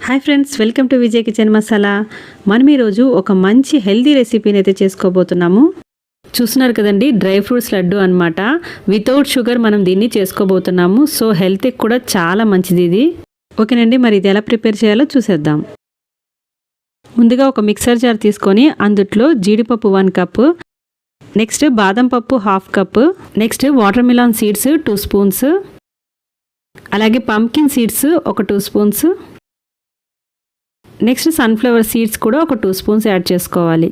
Hi friends, welcome to Vijay kitchen masala. మనం ఈరోజు ఒక మంచి హెల్దీ రెసిపీని అయితే చేసుకోబోతున్నాము. చూస్తున్నారు కదండి, డ్రై ఫ్రూట్స్ లడ్డు అనమాట. వితౌట్ షుగర్ మనం దీన్ని చేసుకోబోతున్నాము. సో హెల్త్కి కూడా చాలా మంచిది ఇది. ఓకేనండి, మరి ఇది ఎలా ప్రిపేర్ చేయాలో చూసేద్దాం. ముందుగా ఒక మిక్సర్ జార్ తీసుకొని అందుట్లో జీడిపప్పు 1 కప్పు, నెక్స్ట్ బాదం పప్పు 1/2 cup, next watermelon seeds 2 spoons, అలాగే పంకిన్ సీడ్స్ ఒక 2 స్పూన్స్, నెక్స్ట్ సన్ఫ్లవర్ సీడ్స్ కూడా ఒక 2 స్పూన్స్ యాడ్ చేసుకోవాలి.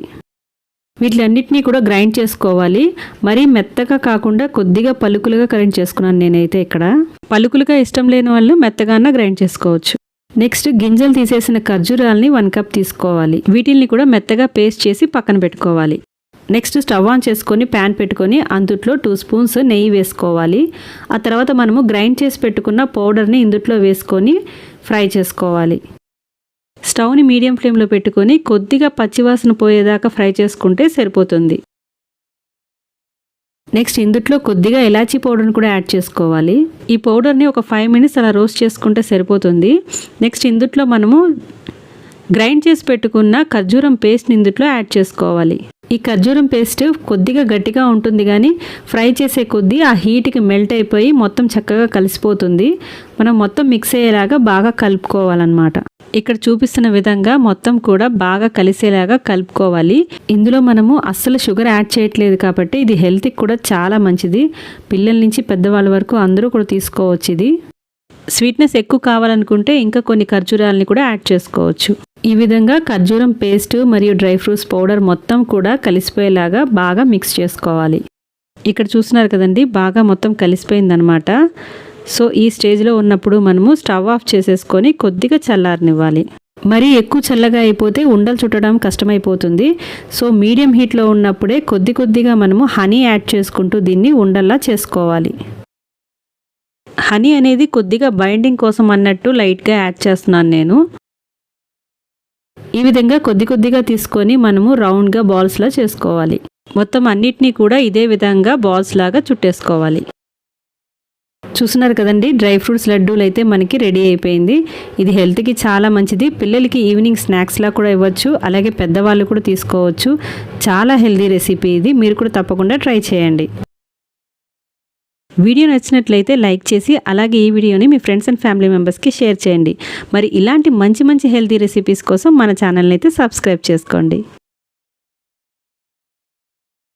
వీటిలన్నిటినీ కూడా గ్రైండ్ చేసుకోవాలి. మరీ మెత్తగా కాకుండా కొద్దిగా పలుకులుగా గ్రైండ్ చేసుకున్నాను నేనైతే. ఇక్కడ పలుకులుగా ఇష్టం లేని వాళ్ళు మెత్తగానే గ్రైండ్ చేసుకోవచ్చు. నెక్స్ట్ గింజలు తీసేసిన ఖర్జూరాలని 1 కప్ తీసుకోవాలి. వీటిని కూడా మెత్తగా పేస్ట్ చేసి పక్కన పెట్టుకోవాలి. నెక్స్ట్ స్టవ్ ఆన్ చేసుకొని ప్యాన్ పెట్టుకొని అందుట్లో 2 స్పూన్స్ నెయ్యి వేసుకోవాలి. ఆ తర్వాత మనము గ్రైండ్ చేసి పెట్టుకున్న పౌడర్ని ఇందుట్లో వేసుకొని ఫ్రై చేసుకోవాలి. స్టవ్ని మీడియం ఫ్లేమ్లో పెట్టుకొని కొద్దిగా పచ్చివాసన పోయేదాకా ఫ్రై చేసుకుంటే సరిపోతుంది. నెక్స్ట్ ఇందుట్లో కొద్దిగా ఇలాచీ పౌడర్ని కూడా యాడ్ చేసుకోవాలి. ఈ పౌడర్ని ఒక 5 మినిట్స్ అలా రోస్ట్ చేసుకుంటే సరిపోతుంది. నెక్స్ట్ ఇందుట్లో మనము గ్రైండ్ చేసి పెట్టుకున్న ఖర్జూరం పేస్ట్ని ఇందుట్లో యాడ్ చేసుకోవాలి. ఈ ఖర్జూరం పేస్ట్ కొద్దిగా గట్టిగా ఉంటుంది, కానీ ఫ్రై చేసే కొద్దీ ఆ హీట్కి మెల్ట్ అయిపోయి మొత్తం చక్కగా కలిసిపోతుంది. మనం మొత్తం మిక్స్ అయ్యేలాగా బాగా కలుపుకోవాలన్నమాట. ఇక్కడ చూపిస్తున్న విధంగా మొత్తం కూడా బాగా కలిసేలాగా కలుపుకోవాలి. ఇందులో మనము అస్సలు షుగర్ యాడ్ చేయట్లేదు కాబట్టి ఇది హెల్త్కి కూడా చాలా మంచిది. పిల్లల నుంచి పెద్దవాళ్ళ వరకు అందరూ కూడా తీసుకోవచ్చు. ఇది స్వీట్నెస్ ఎక్కువ కావాలనుకుంటే ఇంకా కొన్ని ఖర్జూరాలని కూడా యాడ్ చేసుకోవచ్చు. ఈ విధంగా ఖర్జూరం పేస్ట్ మరియు డ్రై ఫ్రూట్స్ పౌడర్ మొత్తం కూడా కలిసిపోయేలాగా బాగా మిక్స్ చేసుకోవాలి. ఇక్కడ చూస్తున్నారు కదండి, బాగా మొత్తం కలిసిపోయిందనమాట. సో ఈ స్టేజ్లో ఉన్నప్పుడు మనము స్టవ్ ఆఫ్ చేసేసుకొని కొద్దిగా చల్లారనివ్వాలి. మరీ ఎక్కువ చల్లగా అయిపోతే ఉండలు చుట్టడం కష్టమైపోతుంది. సో మీడియం హీట్లో ఉన్నప్పుడే కొద్దిగా మనము హనీ యాడ్ చేసుకుంటూ దీన్ని ఉండల్లా చేసుకోవాలి. హనీ అనేది కొద్దిగా బైండింగ్ కోసం అన్నట్టు లైట్గా యాడ్ చేస్తున్నాను నేను. ఈ విధంగా కొద్దిగా తీసుకొని మనము రౌండ్గా బాల్స్లా చేసుకోవాలి. మొత్తం అన్నిటినీ కూడా ఇదే విధంగా బాల్స్ లాగా చుట్టేసుకోవాలి. చూస్తున్నారు కదండి, డ్రై ఫ్రూట్స్ లడ్డూలు అయితే మనకి రెడీ అయిపోయింది. ఇది హెల్త్కి చాలా మంచిది. పిల్లలకి ఈవినింగ్ స్నాక్స్లా కూడా ఇవ్వచ్చు, అలాగే పెద్దవాళ్ళు కూడా తీసుకోవచ్చు. చాలా హెల్తీ రెసిపీ ఇది. మీరు కూడా తప్పకుండా ట్రై చేయండి. వీడియో నచ్చినట్లయితే లైక్ చేసి అలాగే ఈ వీడియోని మీ ఫ్రెండ్స్ అండ్ ఫ్యామిలీ మెంబర్స్కి షేర్ చేయండి. మరి ఇలాంటి మంచి హెల్తీ రెసిపీస్ కోసం మన ఛానల్ని అయితే సబ్స్క్రైబ్ చేసుకోండి.